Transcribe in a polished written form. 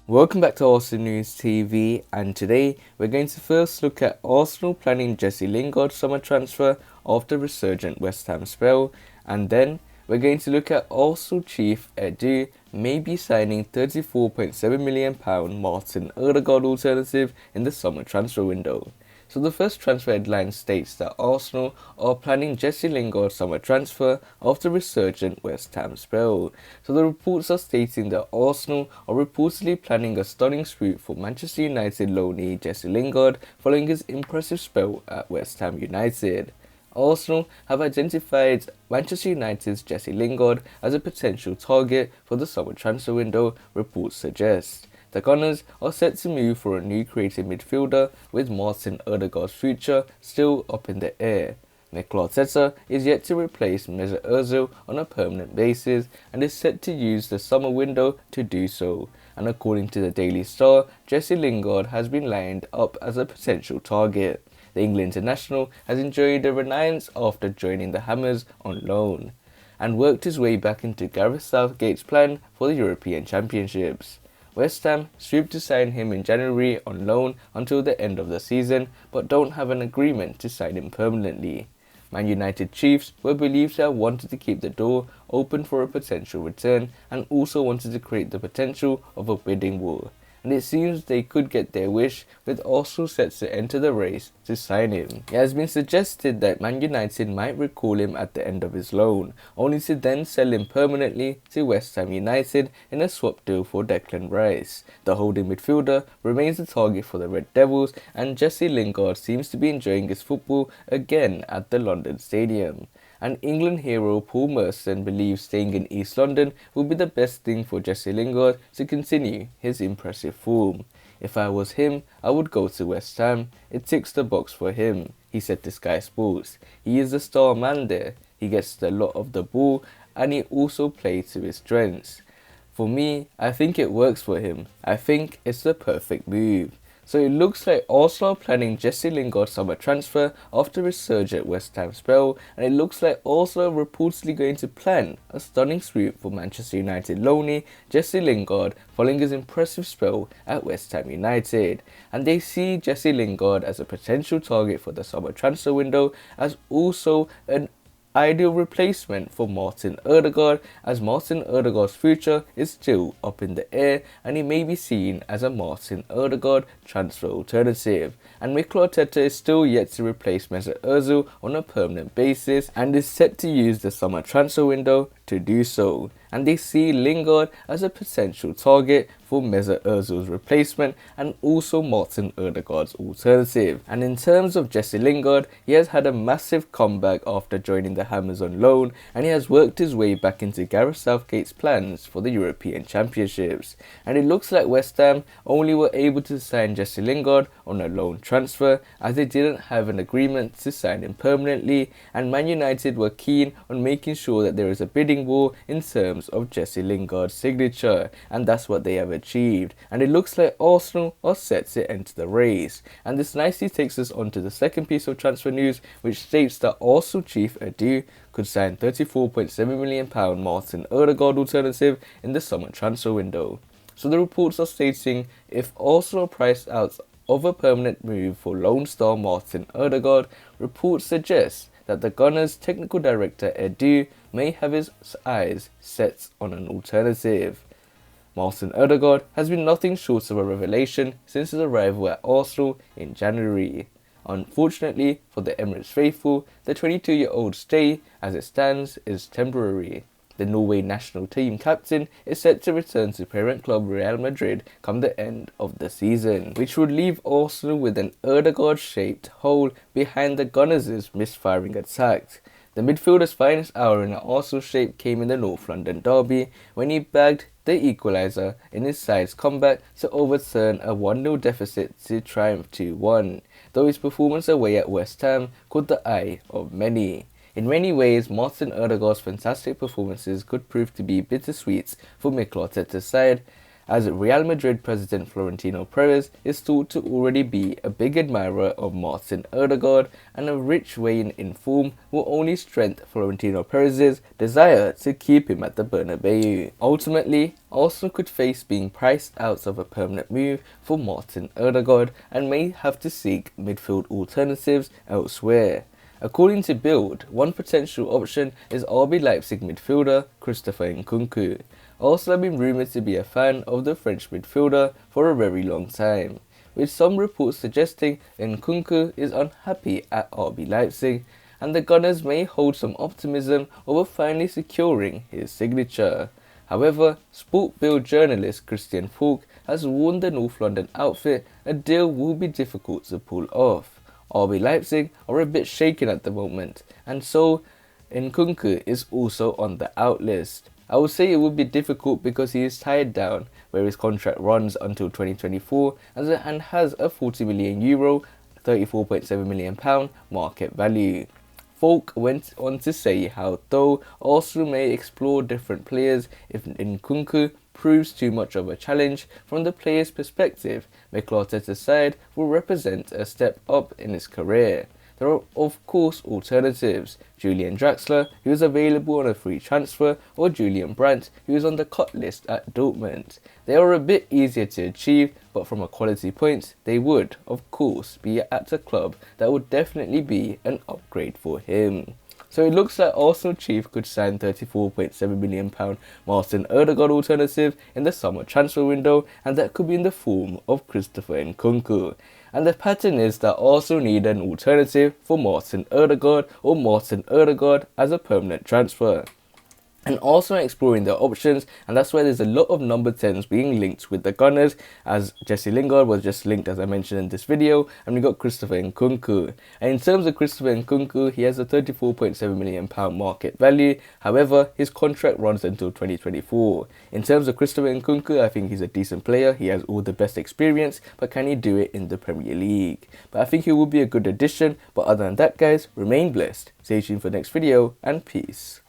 Welcome back to Arsenal News TV, and today we're going to first look at Arsenal planning Jesse Lingard summer transfer after resurgent West Ham spell, and then we're going to look at Arsenal chief Edu maybe signing £34.7 million Martin Odegaard alternative in the summer transfer window. So the first transfer headline states that Arsenal are planning Jesse Lingard summer transfer after resurgent West Ham spell. So the reports are stating that Arsenal are reportedly planning a stunning swoop for Manchester United loanee Jesse Lingard following his impressive spell at West Ham United. Arsenal have identified Manchester United's Jesse Lingard as a potential target for the summer transfer window, reports suggest. The Gunners are set to move for a new creative midfielder, with Martin Odegaard's future still up in the air. Mikel Arteta is yet to replace Mesut Ozil on a permanent basis and is set to use the summer window to do so. And according to the Daily Star, Jesse Lingard has been lined up as a potential target. The England international has enjoyed a renaissance after joining the Hammers on loan and worked his way back into Gareth Southgate's plan for the European Championships. West Ham swooped to sign him in January on loan until the end of the season, but don't have an agreement to sign him permanently. Man United chiefs were believed to have wanted to keep the door open for a potential return and also wanted to create the potential of a bidding war. And it seems they could get their wish, with Arsenal set to enter the race to sign him. It has been suggested that Man United might recall him at the end of his loan, only to then sell him permanently to West Ham United in a swap deal for Declan Rice. The holding midfielder remains the target for the Red Devils, and Jesse Lingard seems to be enjoying his football again at the London Stadium. And England hero Paul Merson believes staying in East London will be the best thing for Jesse Lingard to continue his impressive form. "If I was him, I would go to West Ham. It ticks the box for him," he said to Sky Sports. "He is the star man there. He gets a lot of the ball and he also plays to his strengths. For me, I think it works for him. I think it's the perfect move." So it looks like Arsenal are planning Jesse Lingard summer transfer after a surge at West Ham spell, and it looks like Arsenal are reportedly going to plan a stunning swoop for Manchester United loanee Jesse Lingard following his impressive spell at West Ham United. And they see Jesse Lingard as a potential target for the summer transfer window, as also an ideal replacement for Martin Odegaard, as Martin Odegaard's future is still up in the air and he may be seen as a Martin Odegaard transfer alternative. And Mikel Arteta is still yet to replace Mesut Ozil on a permanent basis and is set to use the summer transfer window to do so. And they see Lingard as a potential target for Mesut Ozil's replacement and also Martin Odegaard's alternative. And in terms of Jesse Lingard, he has had a massive comeback after joining the Hammers on loan, and he has worked his way back into Gareth Southgate's plans for the European Championships. And it looks like West Ham only were able to sign Jesse Lingard on a loan transfer, as they didn't have an agreement to sign him permanently, and Man United were keen on making sure that there is a bidding war in terms of Jesse Lingard's signature, and that's what they have achieved. And it looks like Arsenal are set to enter the race. And this nicely takes us on to the second piece of transfer news, which states that Arsenal chief Edu could sign £34.7 million Martin Odegaard alternative in the summer transfer window. So the reports are stating if Arsenal priced out of a permanent move for Lone Star Martin Odegaard, reports suggest that the Gunners' technical director Edu may have his eyes set on an alternative. Martin Odegaard has been nothing short of a revelation since his arrival at Arsenal in January. Unfortunately for the Emirates faithful, the 22-year-old's stay, as it stands, is temporary. The Norway national team captain is set to return to parent club Real Madrid come the end of the season, which would leave Arsenal with an Odegaard-shaped hole behind the Gunners' misfiring attack. The midfielder's finest hour in an Arsenal shape came in the North London derby when he bagged the equaliser in his side's comeback to overturn a 1-0 deficit to triumph 2-1, though his performance away at West Ham caught the eye of many. In many ways, Martin Odegaard's fantastic performances could prove to be bittersweet for Mikel Arteta's side, as Real Madrid president Florentino Perez is thought to already be a big admirer of Martin Odegaard, and a rich weighing in form will only strengthen Florentino Perez's desire to keep him at the Bernabeu. Ultimately, Arsenal could face being priced out of a permanent move for Martin Odegaard and may have to seek midfield alternatives elsewhere. According to Bild, one potential option is RB Leipzig midfielder Christopher Nkunku. Arsenal have been rumoured to be a fan of the French midfielder for a very long time, with some reports suggesting Nkunku is unhappy at RB Leipzig, and the Gunners may hold some optimism over finally securing his signature. However, Sport Bild journalist Christian Falk has warned the North London outfit a deal will be difficult to pull off. RB Leipzig are a bit shaken at the moment, and so Nkunku is also on the out list. I would say it would be difficult because he is tied down, where his contract runs until 2024 and has a €40 million, £34.7 million market value. Falk went on to say how though Arsenal may explore different players if Nkunku proves too much of a challenge, from the player's perspective, Mikel Arteta's side will represent a step up in his career. There are of course alternatives: Julian Draxler, who is available on a free transfer, or Julian Brandt, who is on the cut list at Dortmund. They are a bit easier to achieve, but from a quality point, they would, of course, be at a club that would definitely be an upgrade for him. So it looks like Arsenal chief could sign £34.7 million Martin Odegaard alternative in the summer transfer window, and that could be in the form of Christopher Nkunku. And the pattern is that Arsenal need an alternative for Martin Odegaard, or Martin Odegaard as a permanent transfer. And also exploring their options, and that's why there's a lot of number 10s being linked with the Gunners, as Jesse Lingard was just linked as I mentioned in this video, and we got Christopher Nkunku. And in terms of Christopher Nkunku, he has a £34.7 million market value. However, his contract runs until 2024. In terms of Christopher Nkunku, I think he's a decent player. He has all the best experience, but can he do it in the Premier League? But I think he will be a good addition. But other than that, guys, remain blessed. Stay tuned for the next video, and peace.